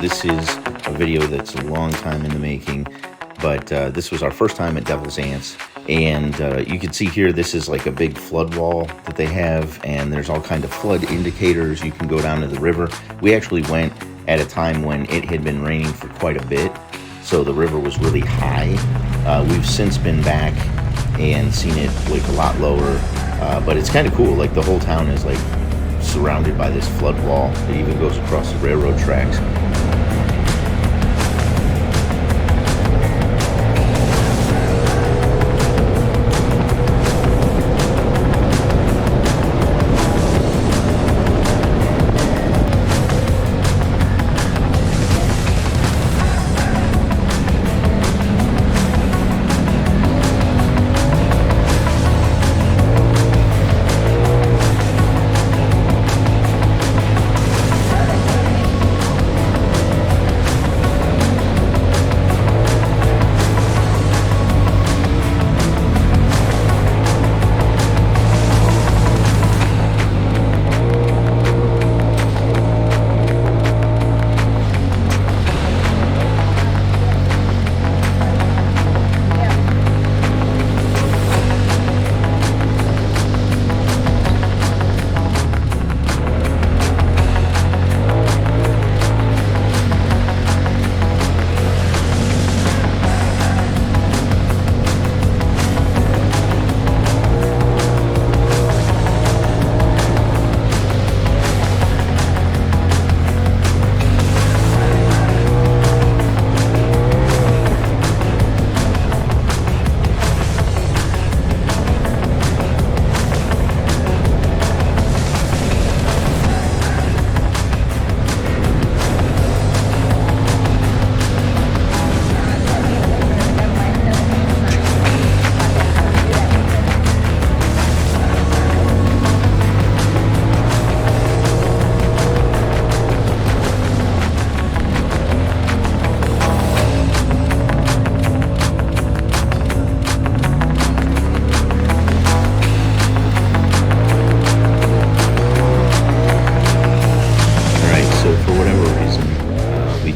This is a video that's a long time in the making, but this was our first time at Devil's Anse. And you can see here, this is like a big flood wall that they have, and there's all kind of flood indicators. You can go down to the river. We actually went at a time when it had been raining for quite a bit, so the river was really high. We've since been back and seen it like a lot lower, but it's kind of cool. Like the whole town is like surrounded by this flood wall. It even goes across the railroad tracks.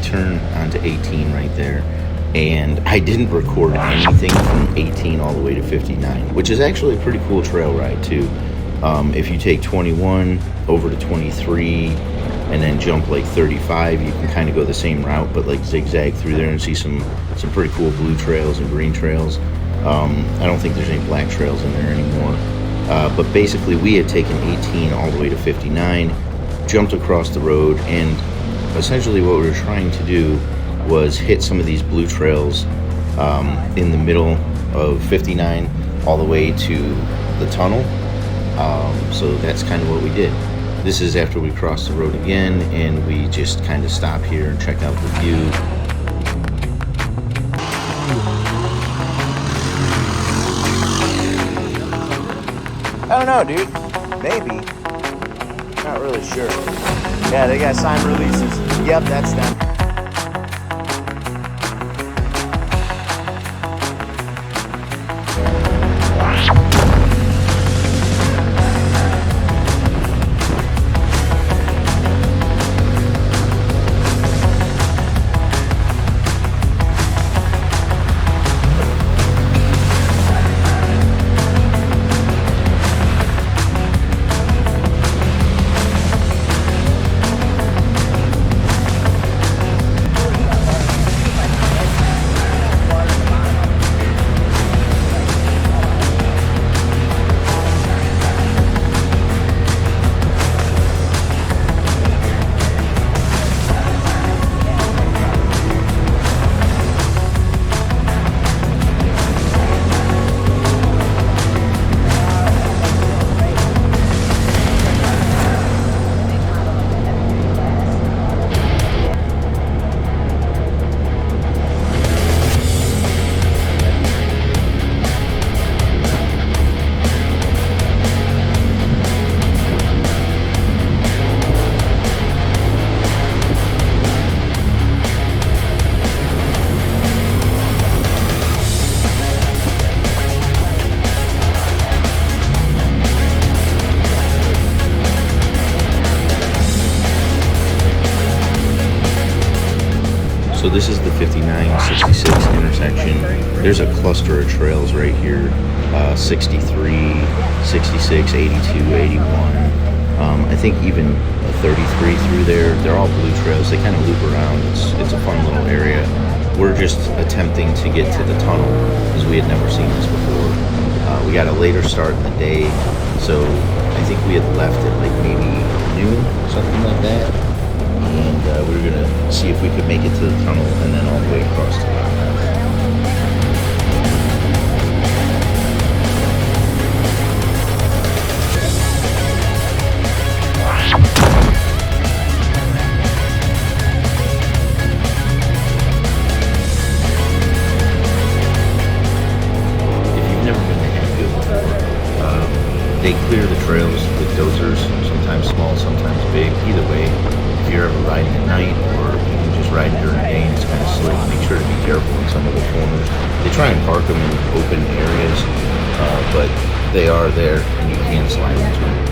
Turn onto 18 right there, and I didn't record anything from 18 all the way to 59, which is actually a pretty cool trail ride too. If you take 21 over to 23 and then jump like 35, you can kind of go the same route but like zigzag through there and see some pretty cool blue trails and green trails. I don't think there's any black trails in there anymore, but basically we had taken 18 all the way to 59, jumped across the road, and essentially what we were trying to do was hit some of these blue trails in the middle of 59 all the way to the tunnel. So that's kind of what we did. This is after we crossed the road again, and we just kind of stop here and check out the view. I don't know, dude. Maybe. Not really sure. Yeah, they got signed releases. Yep, that's them. this is the 59-66 intersection. There's a cluster of trails right here, 63, 66, 82, 81. I think even 33 through there. They're all blue trails. They kind of loop around. It's a fun little area. We're just attempting to get to the tunnel because we had never seen this before. We got a later start in the day, so I think we had left at like maybe noon, something like that. And we were gonna see if we could make it to the tunnel and then all the way across to Rockhouse. They clear the trails with dozers, sometimes small, sometimes big. Either way, if you're ever riding at night or even just riding during the day and it's kind of slick, make sure to be careful in some of the corners. They try and park them in open areas, but they are there and you can slide into them.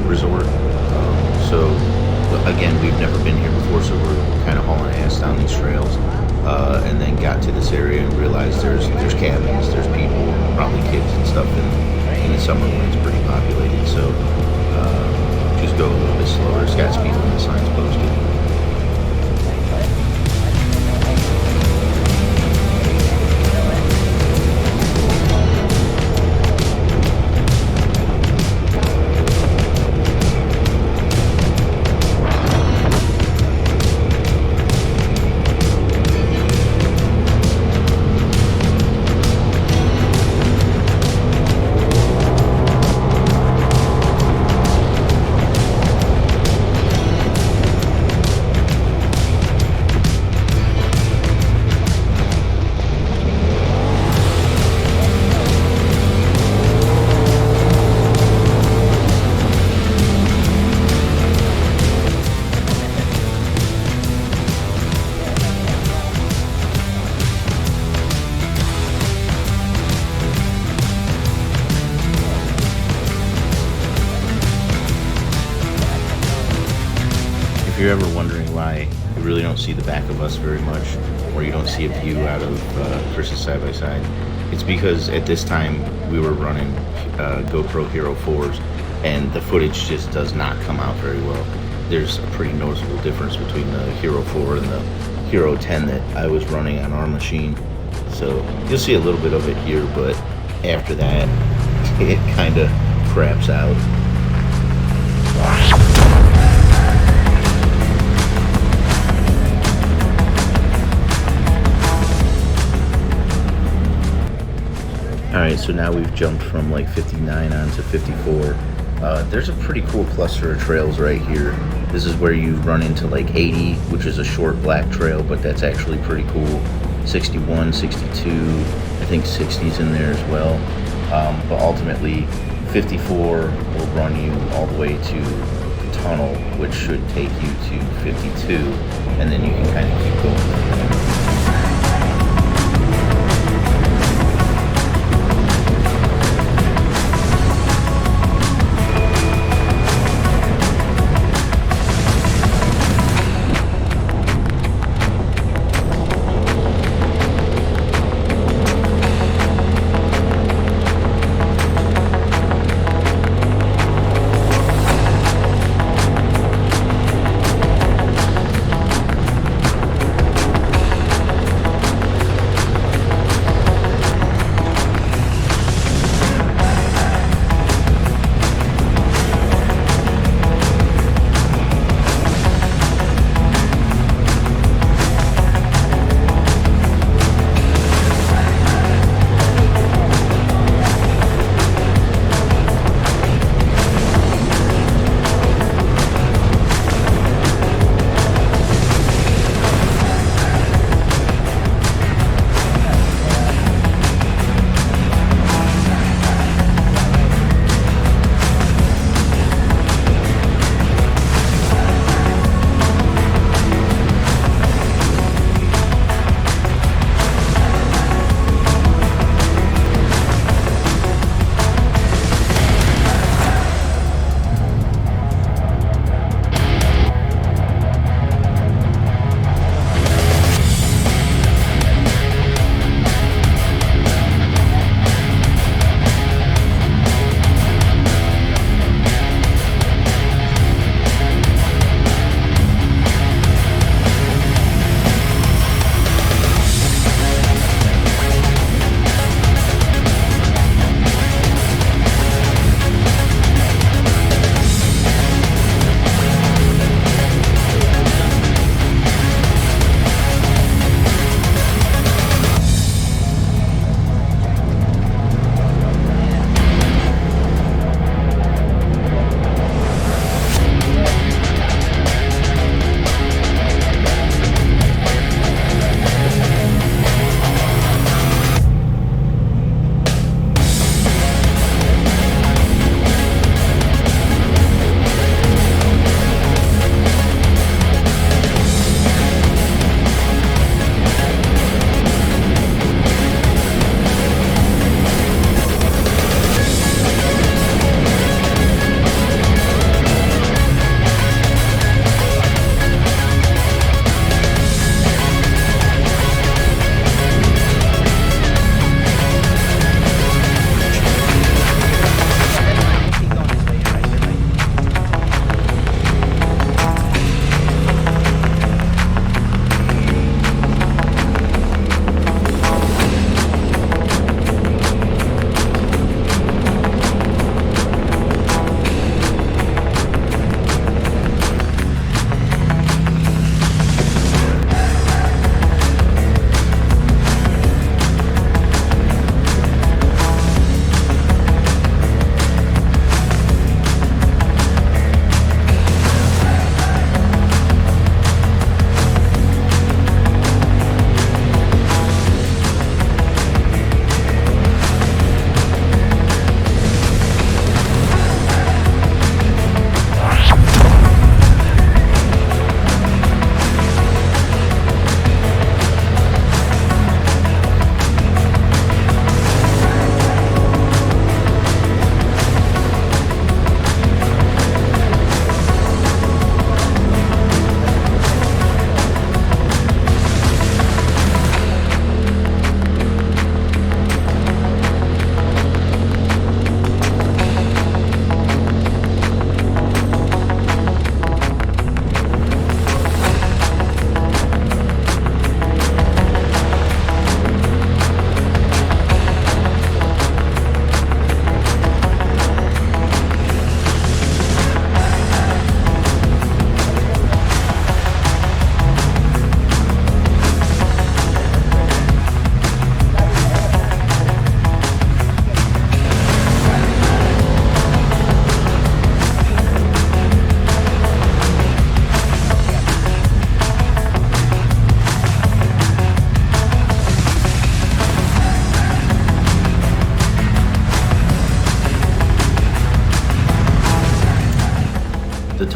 Resort. So again, we've never been here before, so we're kind of hauling ass down these trails, and then got to this area and realized there's cabins, there's people, probably kids and stuff in the summer when it's pretty populated. So just go a little bit slower. It's got speed limit signs posted. If you're ever wondering why you really don't see the back of us very much, or you don't see a view out of Chris's side-by-side, it's because at this time we were running GoPro Hero 4s, and the footage just does not come out very well. There's a pretty noticeable difference between the Hero 4 and the Hero 10 that I was running on our machine. So you'll see a little bit of it here, but after that, it kind of craps out. Alright, so now we've jumped from like 59 on to 54. There's a pretty cool cluster of trails right here. This is where you run into like 80, which is a short black trail, but that's actually pretty cool. 61, 62, I think 60's in there as well. But ultimately, 54 will run you all the way to the tunnel, which should take you to 52, and then you can kind of keep going from there.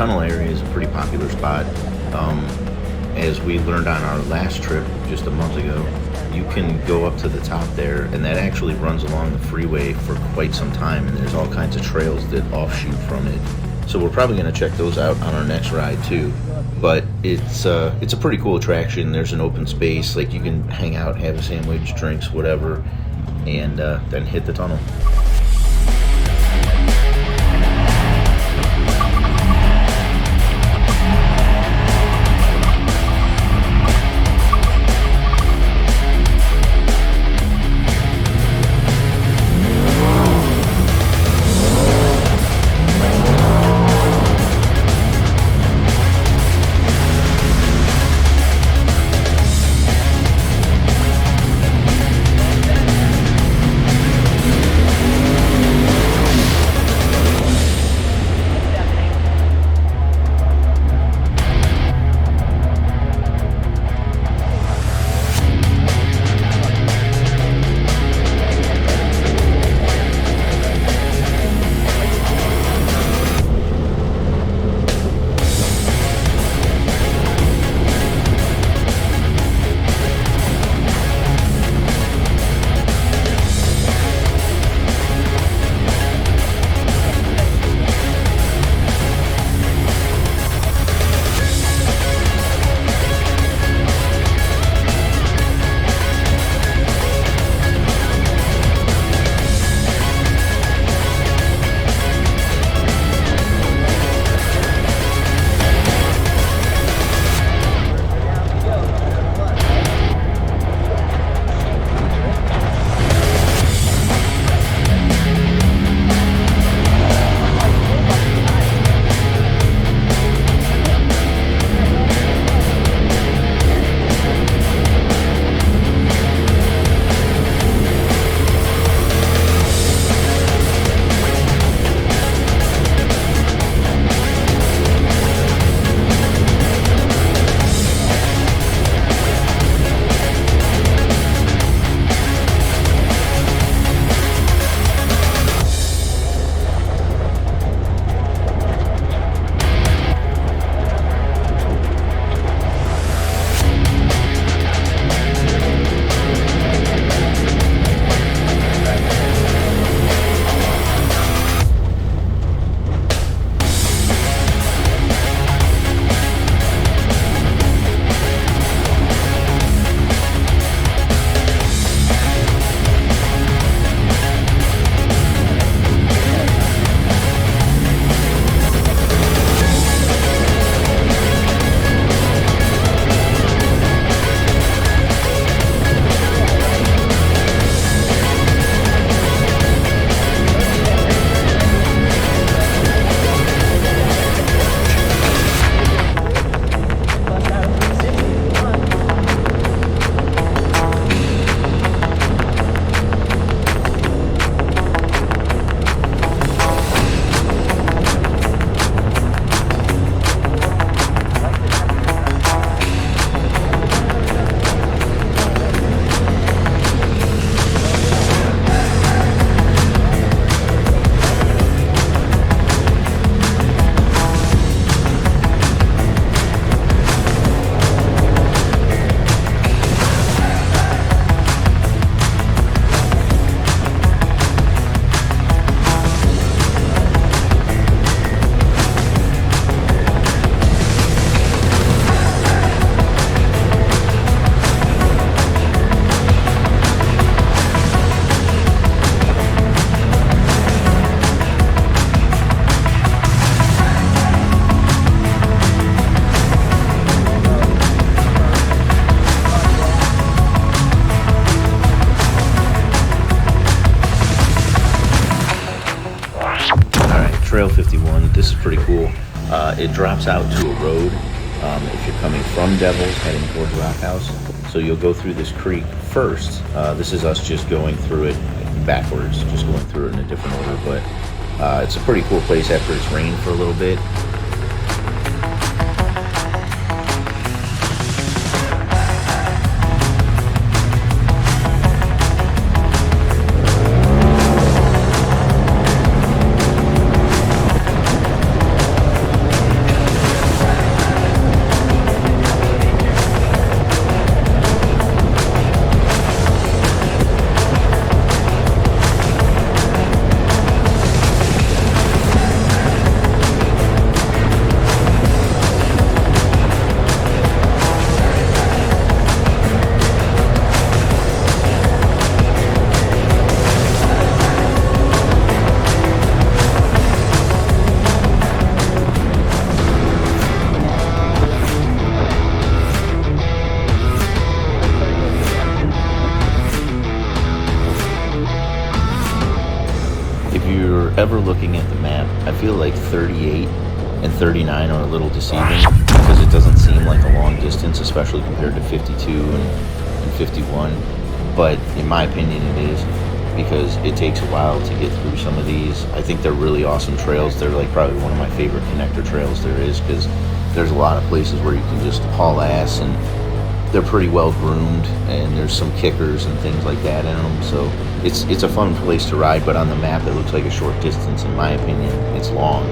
tunnel area is a pretty popular spot. As we learned on our last trip just a month ago, you can go up to the top there, and that actually runs along the freeway for quite some time, and there's all kinds of trails that offshoot from it. So we're probably going to check those out on our next ride too. But it's a pretty cool attraction. There's an open space, like you can hang out, have a sandwich, drinks, whatever, and then hit the tunnel. Trail 51. This is pretty cool. It drops out to a road if you're coming from Devils heading towards Rockhouse. So you'll go through this creek first. This is us just going through it backwards, just going through it in a different order. But it's a pretty cool place after it's rained for a little bit. ever looking at the map, I feel like 38 and 39 are a little deceiving because it doesn't seem like a long distance, especially compared to 52 and 51. But in my opinion, it is, because it takes a while to get through some of these. I think they're really awesome trails. They're like probably one of my favorite connector trails there is, because there's a lot of places where you can just haul ass, and they're pretty well groomed, and there's some kickers and things like that in them. So it's a fun place to ride, but on the map it looks like a short distance. In my opinion, it's long.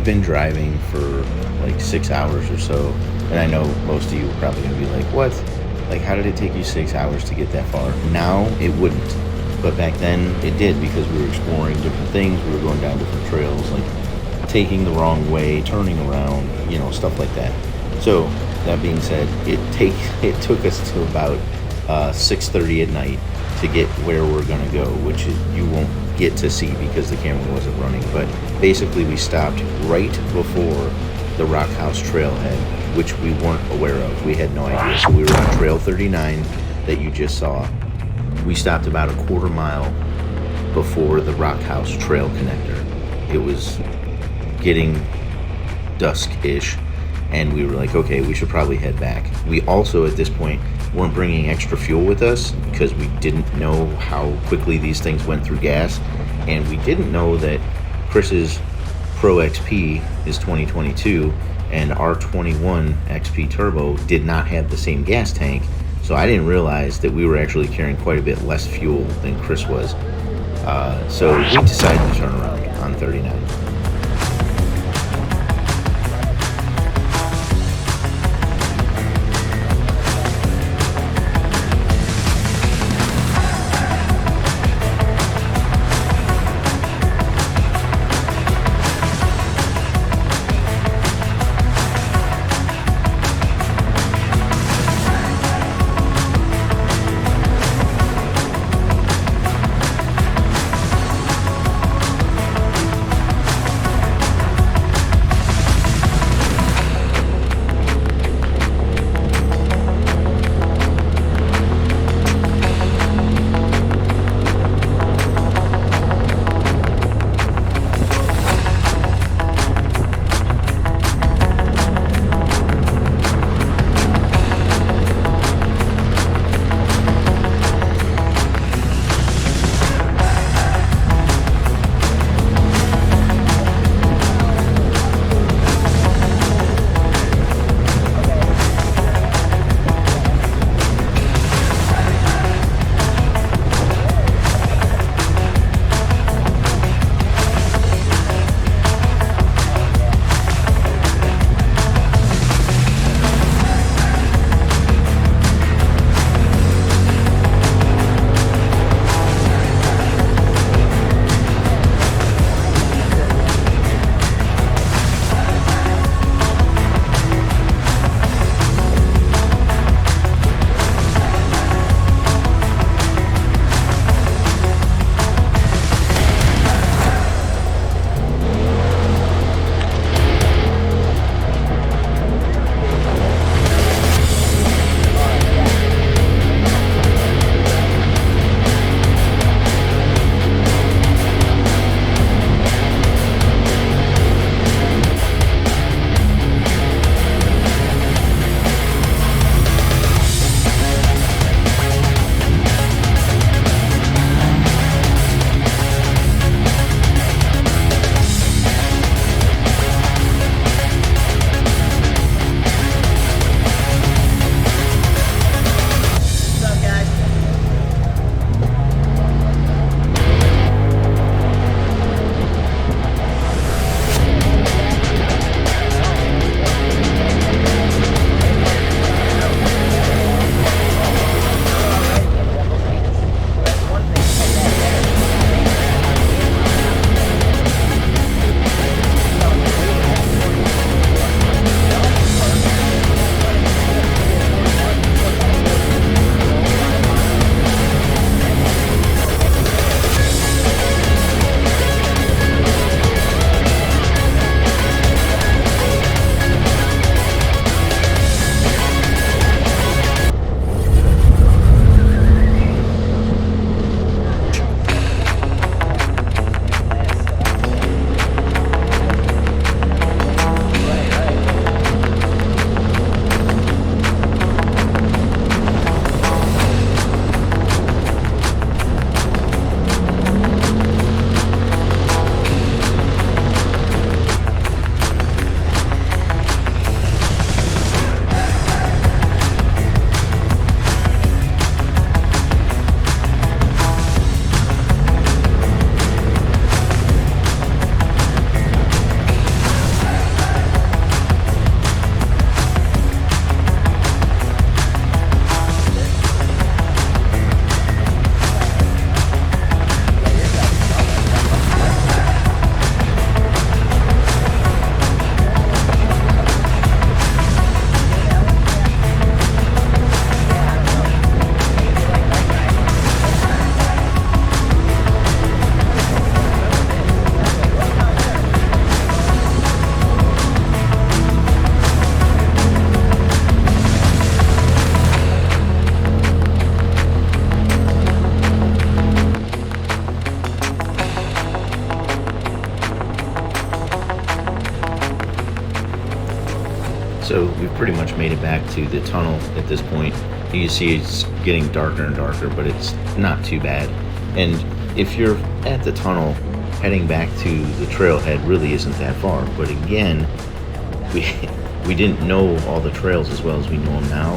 had been driving for like 6 hours or so, and I know most of you are probably gonna be like, what? Like, how did it take you 6 hours to get that far? Now it wouldn't, but back then it did, because we were exploring different things. We were going down different trails, like taking the wrong way, turning around, you know, stuff like that. So that being said, it took us to about 6:30 at night to get where we're gonna go, which you won't get to see because the camera wasn't running. But basically, we stopped right before the Rockhouse trailhead, which we weren't aware of. We had no idea. So we were on Trail 39 that you just saw. We stopped about a quarter mile before the Rockhouse trail connector. It was getting dusk-ish, and we were like, okay, we should probably head back. We also, at this point, weren't bringing extra fuel with us because we didn't know how quickly these things went through gas, and we didn't know that Chris's Pro XP is 2022 and our 21 XP Turbo did not have the same gas tank, so I didn't realize that we were actually carrying quite a bit less fuel than Chris was. So we decided to turn around on 39. So we've pretty much made it back to the tunnel at this point. You see it's getting darker and darker, but it's not too bad. And if you're at the tunnel, heading back to the trailhead really isn't that far. But again, we didn't know all the trails as well as we know them now,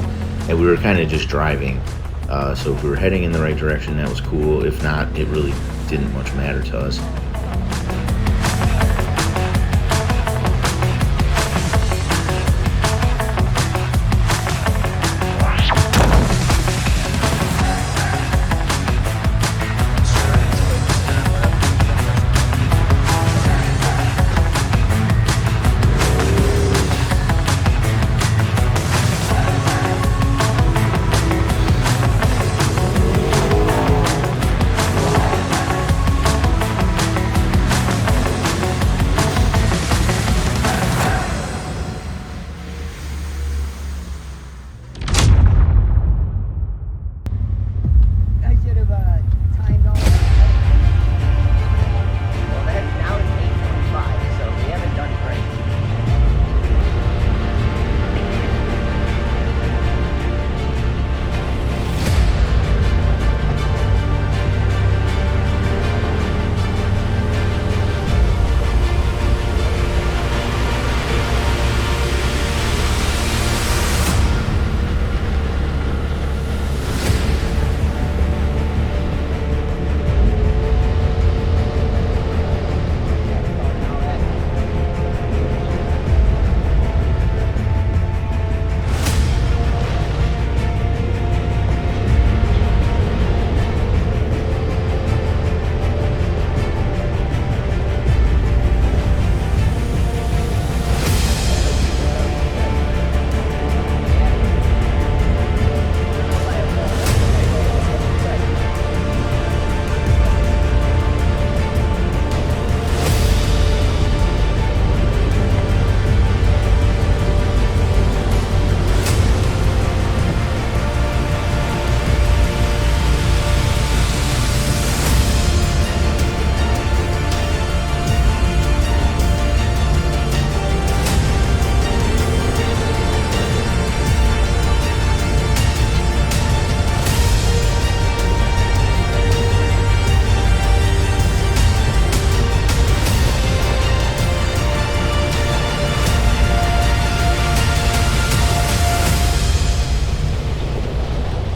and we were kind of just driving. So if we were heading in the right direction, that was cool. If not, it really didn't much matter to us.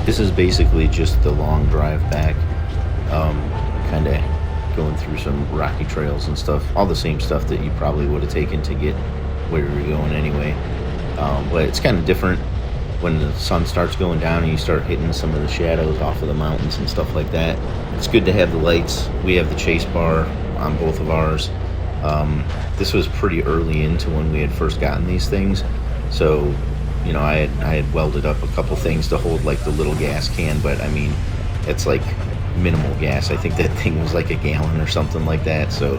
This is basically just the long drive back, kind of going through some rocky trails and stuff, all the same stuff that you probably would have taken to get where you were going anyway. But it's kind of different when the sun starts going down and you start hitting some of the shadows off of the mountains and stuff like that. It's good to have the lights. We have the chase bar on both of ours. This was pretty early into when we had first gotten these things, so you know, I had welded up a couple things to hold like the little gas can, but I mean, it's like minimal gas. I think that thing was like a gallon or something like that, so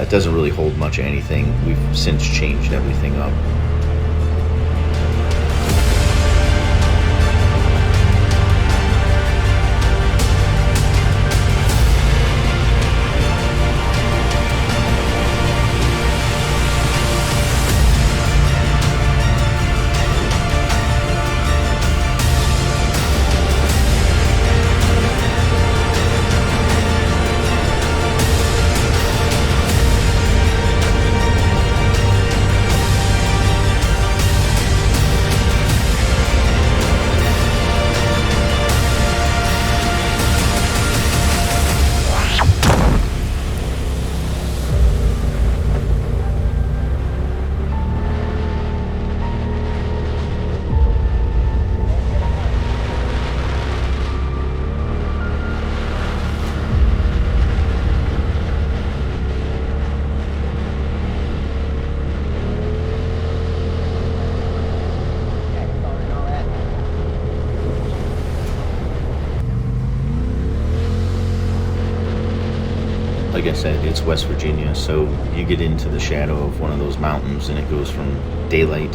it doesn't really hold much of anything. We've since changed everything up. Like I said, it's West Virginia, so you get into the shadow of one of those mountains and it goes from daylight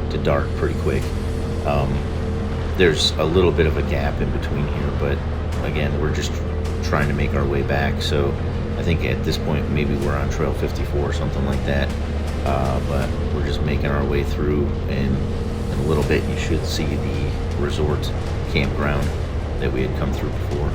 to dark pretty quick. There's a little bit of a gap in between here, but again, we're just trying to make our way back. So I think at this point, maybe we're on Trail 54 or something like that. but we're just making our way through, and in a little bit you should see the resort campground that we had come through before.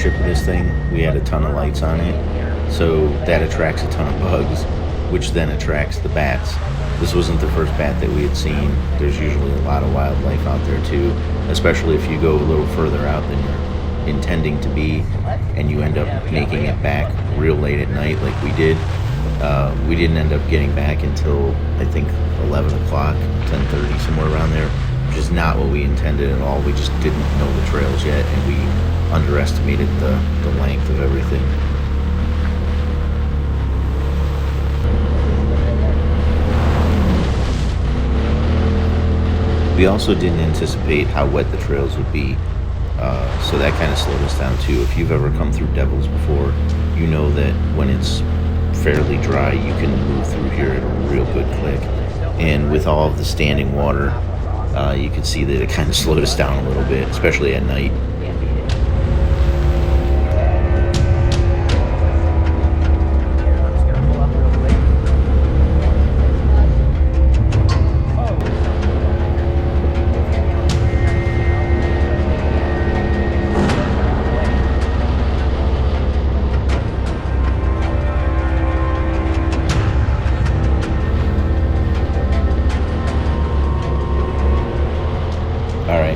ownership of this thing, we had a ton of lights on it, so that attracts a ton of bugs. which then attracts the bats. This wasn't the first bat that we had seen. There's usually a lot of wildlife out there too, especially if you go a little further out than you're intending to be, and you end up making it back real late at night like we did. We didn't end up getting back until I think 11 o'clock, 10:30, somewhere around there, which is not what we intended at all. We just didn't know the trails yet, and we underestimated the length of everything. We also didn't anticipate how wet the trails would be, so that kind of slowed us down too. If you've ever come through Devils before, you know that when it's fairly dry, you can move through here at a real good click. And with all of the standing water, you could see that it kind of slowed us down a little bit, especially at night.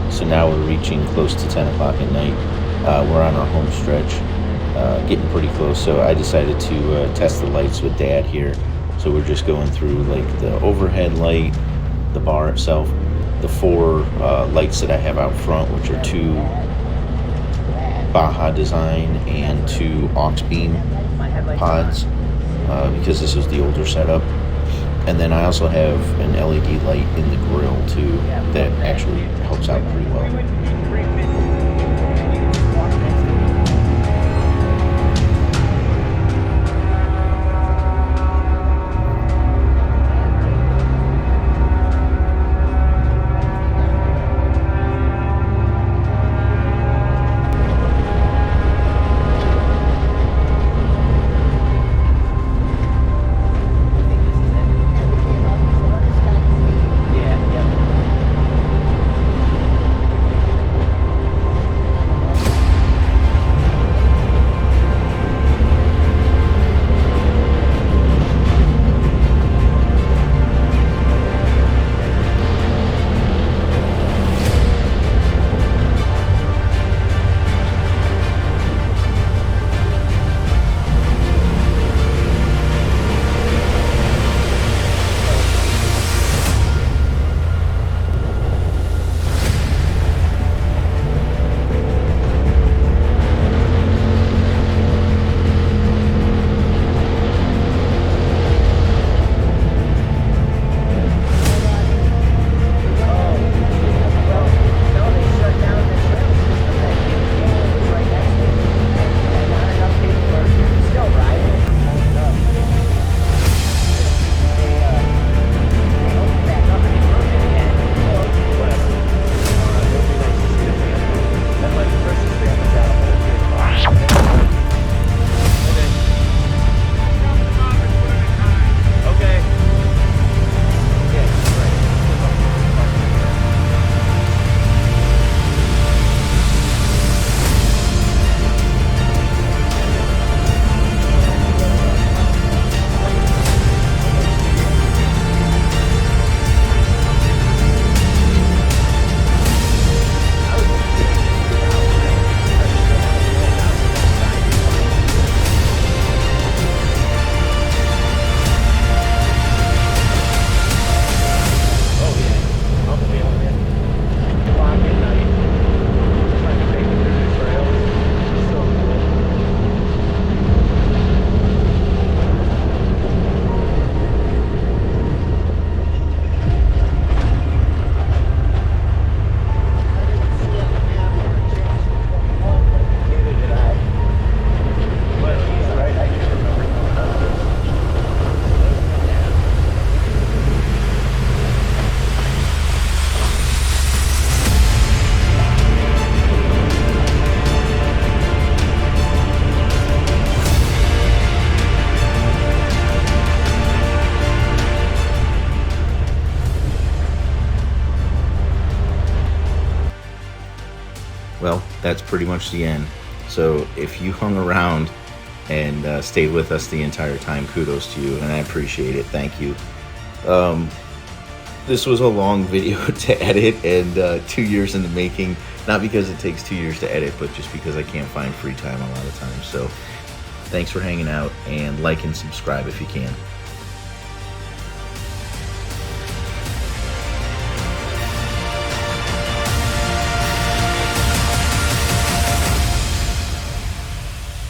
So now we're reaching close to 10 o'clock at night. We're on our home stretch, getting pretty close. So I decided to test the lights with Dad here. So we're just going through like the overhead light, the bar itself, the 4 lights that I have out front, which are 2 Baja design and 2 aux beam pods, because this is the older setup. And then I also have an LED light in the grill too that actually helps out pretty well. Well, that's pretty much the end. So if you hung around and stayed with us the entire time. Kudos to you, and I appreciate it. Thank you. This was a long video to edit, and 2 years in the making. Not because it takes 2 years to edit, but just because I can't find free time a lot of times. So thanks for hanging out, and like and subscribe if you can.